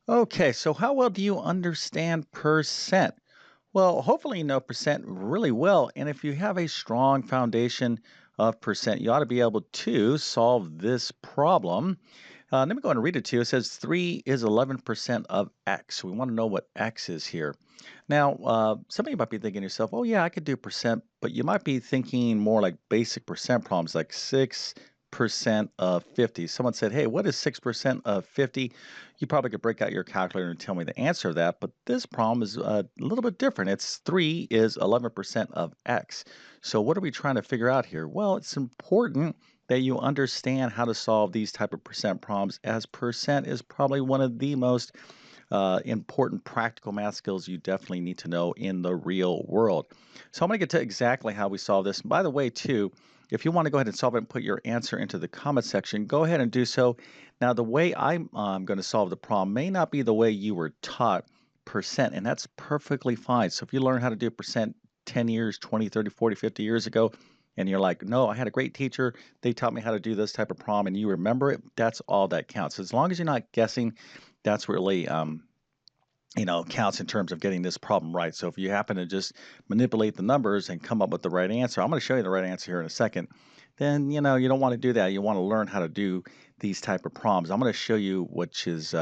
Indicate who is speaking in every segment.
Speaker 1: Okay, so how well do you understand percent? Well, hopefully you know percent really well, and if you have a strong foundation of percent, you ought to be able to solve this problem. Let me go ahead and read it to you. It says 3 is 11% of x. We want to know what x is here. Now, some of you might be thinking to yourself, oh, yeah, I could do percent, but you might be thinking more like basic percent problems, like 6% of 50. Someone said, hey, what is 6% of 50? You probably could break out your calculator and tell me the answer of that, but this problem is a little bit different. It's 3 is 11% of x. So what are we trying to figure out here? Well, it's important that you understand how to solve these type of percent problems, as percent is probably one of the most important practical math skills you definitely need to know in the real world. So I'm going to get to exactly how we solve this. And by the way, too, if you want to go ahead and solve it and put your answer into the comment section, go ahead and do so. Now, the way I'm going to solve the problem may not be the way you were taught percent, and that's perfectly fine. So if you learn how to do percent 10 years, 20, 30, 40, 50 years ago, and you're like, no, I had a great teacher. They taught me how to do this type of problem, and you remember it, that's all that counts. As long as you're not guessing, that's really counts in terms of getting this problem right. So if you happen to just manipulate the numbers and come up with the right answer, I'm going to show you the right answer here in a second. Then you don't want to do that. You want to learn how to do these type of problems. I'm going to show you which is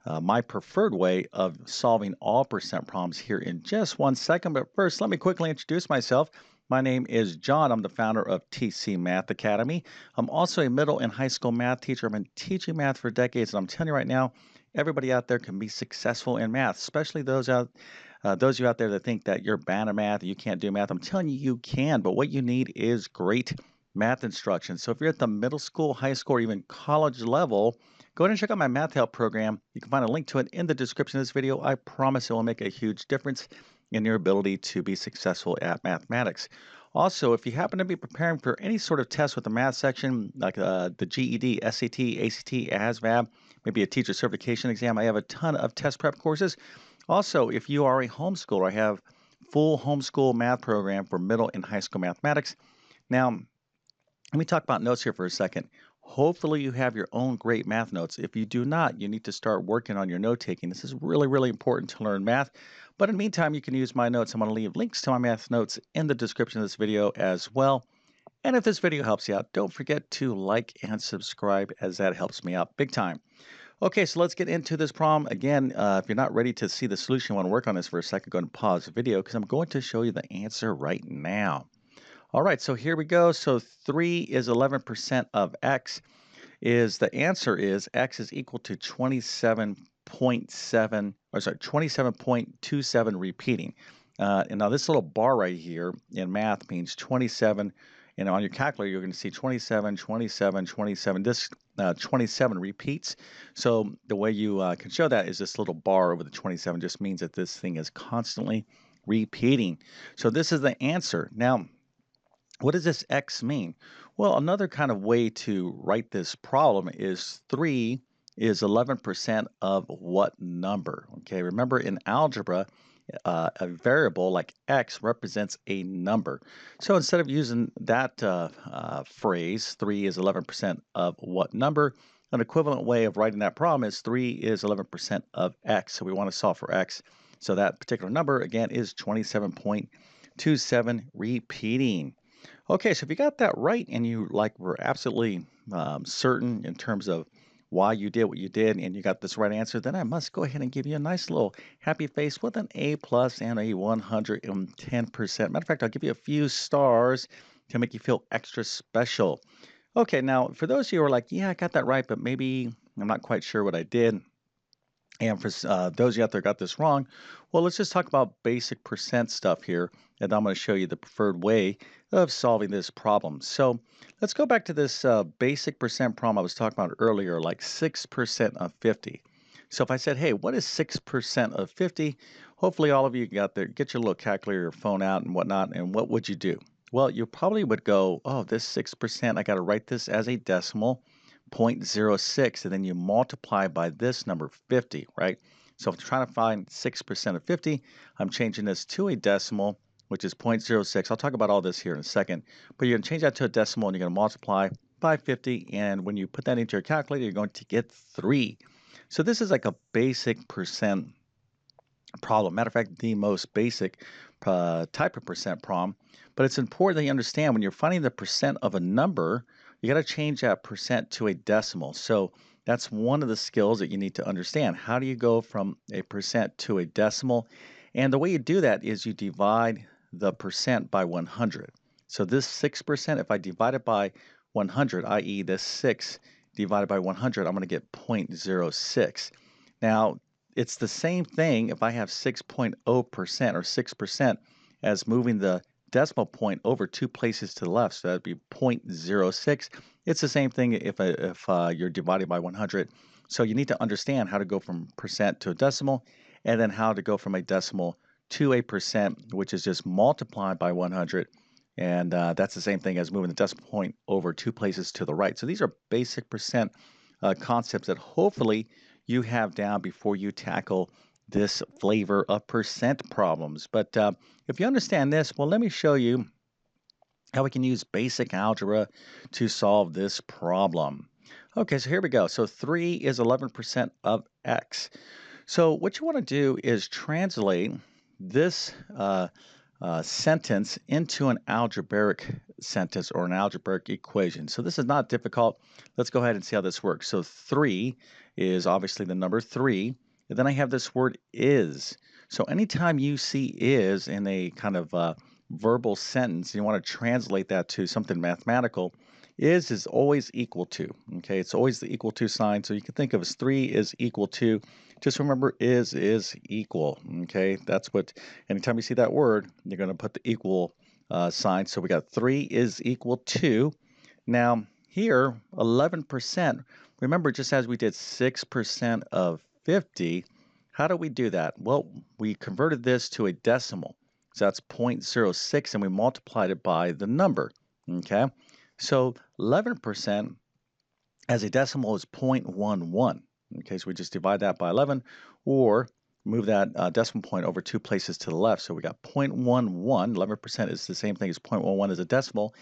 Speaker 1: my preferred way of solving all percent problems here in just 1 second. But first, let me quickly introduce myself. My name is John. I'm the founder of TC Math Academy. I'm also a middle and high school math teacher. I've been teaching math for decades, and I'm telling you right now, everybody out there can be successful in math, especially those of you out there that think that you're bad at math, you can't do math. I'm telling you, you can, but what you need is great math instruction. So if you're at the middle school, high school, or even college level, go ahead and check out my Math Help program. You can find a link to it in the description of this video. I promise it will make a huge difference in your ability to be successful at mathematics. Also, if you happen to be preparing for any sort of test with the math section, like the GED, SAT, ACT, ASVAB, maybe a teacher certification exam, I have a ton of test prep courses. Also, if you are a homeschooler, I have full homeschool math program for middle and high school mathematics. Now, let me talk about notes here for a second. Hopefully, you have your own great math notes. If you do not, you need to start working on your note taking. This is really, really important to learn math. But in the meantime, you can use my notes. I'm going to leave links to my math notes in the description of this video as well. And if this video helps you out, don't forget to like and subscribe, as that helps me out big time. Okay, so let's get into this problem. Again, if you're not ready to see the solution, you want to work on this for a second, go ahead and pause the video because I'm going to show you the answer right now. All right, so here we go. So 3 is 11% of x. The answer is x is equal to 27.7, or sorry, 27.27 repeating. And now this little bar right here in math means 27. And on your calculator, you're going to see 27, 27, 27. This 27 repeats. So the way you can show that is this little bar over the 27 just means that this thing is constantly repeating. So this is the answer. Now, what does this x mean? Well, another kind of way to write this problem is 3 is 11% of what number? Okay, remember in algebra, a variable like x represents a number. So instead of using that phrase, 3 is 11% of what number, an equivalent way of writing that problem is 3 is 11% of x. So we want to solve for x. So that particular number, again, is 27.27 repeating. Okay, so if you got that right and you were absolutely certain in terms of why you did what you did and you got this right answer, then I must go ahead and give you a nice little happy face with an A plus and a 110%. Matter of fact, I'll give you a few stars to make you feel extra special. Okay, now for those of you who are like, yeah, I got that right, but maybe I'm not quite sure what I did. And for those of you out there got this wrong, well, let's just talk about basic percent stuff here. And I'm going to show you the preferred way of solving this problem. So let's go back to this basic percent problem I was talking about earlier, like 6% of 50. So if I said, hey, what is 6% of 50? Hopefully all of you got there, get your little calculator, your phone out and whatnot. And what would you do? Well, you probably would go, oh, this 6%, I got to write this as a decimal. 0.06, and then you multiply by this number 50, right? So if I'm trying to find 6% of 50, I'm changing this to a decimal, which is 0.06. I'll talk about all this here in a second, but you're going to change that to a decimal and you're going to multiply by 50, and when you put that into your calculator, you're going to get 3. So this is like a basic percent problem. Matter of fact, the most basic type of percent problem. But it's important that you understand when you're finding the percent of a number, you got to change that percent to a decimal. So that's one of the skills that you need to understand. How do you go from a percent to a decimal? And the way you do that is you divide the percent by 100. So this 6%, if I divide it by 100, i.e. this 6 divided by 100, I'm going to get 0.06. Now, it's the same thing if I have 6.0% or 6% as moving the decimal point over two places to the left. So that'd be 0.06. It's the same thing if you're dividing by 100. So you need to understand how to go from percent to a decimal and then how to go from a decimal to a percent, which is just multiplied by 100. And that's the same thing as moving the decimal point over two places to the right. So these are basic percent concepts that hopefully you have down before you tackle this flavor of percent problems. But if you understand this, well, let me show you how we can use basic algebra to solve this problem. Okay, so here we go. So 3 is 11% of x. So what you want to do is translate this sentence into an algebraic sentence or an algebraic equation. So this is not difficult. Let's go ahead and see how this works. So 3 is obviously the number 3. And then I have this word is. So anytime you see is in a kind of verbal sentence, you want to translate that to something mathematical, is always equal to. Okay, it's always the equal to sign. So you can think of as 3 is equal to. Just remember is equal. Okay, that's what, anytime you see that word, you're going to put the equal sign. So we got 3 is equal to. Now here, 11%, remember just as we did 6% of 50, how do we do that? Well, we converted this to a decimal. So that's 0.06 and we multiplied it by the number. Okay, so 11% as a decimal is 0.11. Okay, so we just divide that by 11 or move that decimal point over two places to the left. So we got 0.11. 11% is the same thing as 0.11 as a decimal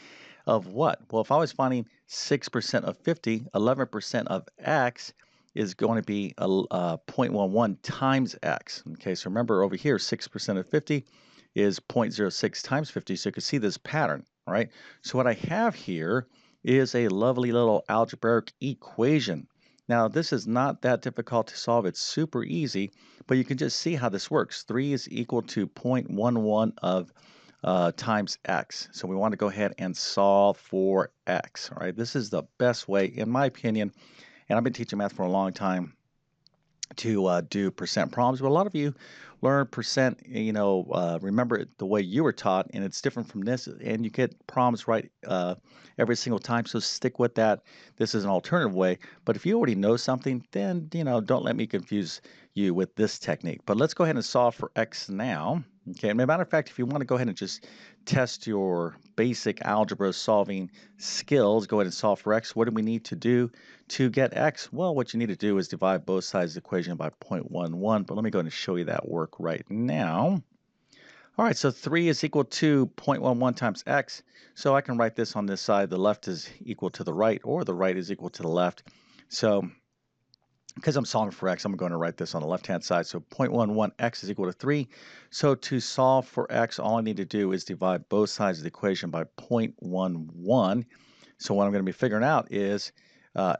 Speaker 1: of what? Well, if I was finding 6% of 50, 11% of x is going to be 0.11 times x. Okay, so remember over here, 6% of 50 is 0.06 times 50. So you can see this pattern, right? So what I have here is a lovely little algebraic equation. Now, this is not that difficult to solve. It's super easy, but you can just see how this works. 3 is equal to 0.11 of times x. So we want to go ahead and solve for x. All right, this is the best way, in my opinion, and I've been teaching math for a long time, to do percent problems. But a lot of you learn percent, remember it the way you were taught, and it's different from this, and you get problems right every single time. So stick with that. This is an alternative way. But if you already know something, then, don't let me confuse you with this technique. But let's go ahead and solve for x now. Okay, and as a matter of fact, if you want to go ahead and just test your basic algebra solving skills, go ahead and solve for x. What do we need to do to get x? Well, what you need to do is divide both sides of the equation by 0.11, but let me go ahead and show you that work right now. All right, so 3 is equal to 0.11 times x, so I can write this on this side. The left is equal to the right, or the right is equal to the left. So because I'm solving for x, I'm going to write this on the left-hand side. So 0.11x is equal to 3. So to solve for x, all I need to do is divide both sides of the equation by 0.11. So what I'm going to be figuring out is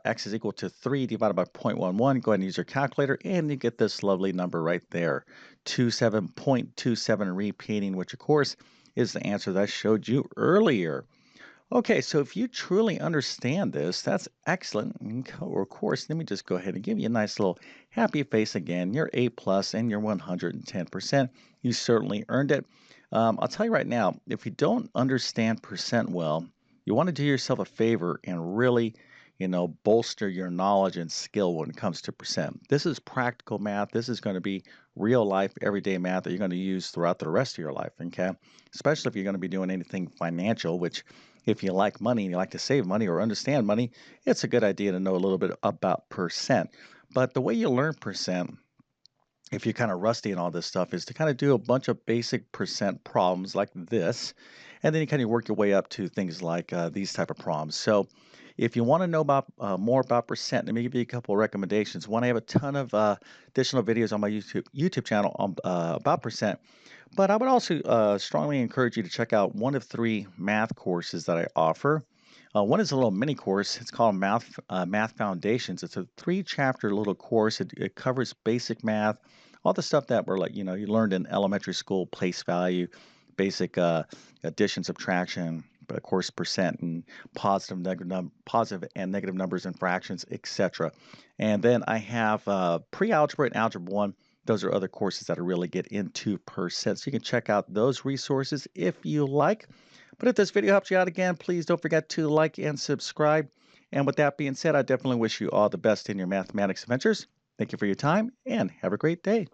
Speaker 1: x is equal to 3 divided by 0.11. Go ahead and use your calculator, and you get this lovely number right there, 27.27 repeating, which of course is the answer that I showed you earlier. Okay, so if you truly understand this, that's excellent. Of course, let me just go ahead and give you a nice little happy face again. You're A plus and you're 110%. You certainly earned it. I'll tell you right now, if you don't understand percent well, you want to do yourself a favor and really, bolster your knowledge and skill when it comes to percent. This is practical math. This is going to be real life, everyday math that you're going to use throughout the rest of your life, okay? Especially if you're going to be doing anything financial, which if you like money and you like to save money or understand money, it's a good idea to know a little bit about percent. But the way you learn percent, if you're kind of rusty in all this stuff, is to kind of do a bunch of basic percent problems like this, and then you kind of work your way up to things like these type of problems. So If you want to know about more about percent, let me give you a couple of recommendations. One, I have a ton of additional videos on my YouTube channel on, about percent. But I would also strongly encourage you to check out one of three math courses that I offer. One is a little mini course. It's called Math Foundations. It's a three-chapter little course. It covers basic math, all the stuff that we're like, you learned in elementary school, place value, basic addition, subtraction, but of course, percent and positive and negative numbers and fractions, etc. And then I have pre-algebra and algebra 1. Those are other courses that really get into percent. So you can check out those resources if you like. But if this video helps you out again, please don't forget to like and subscribe. And with that being said, I definitely wish you all the best in your mathematics adventures. Thank you for your time and have a great day.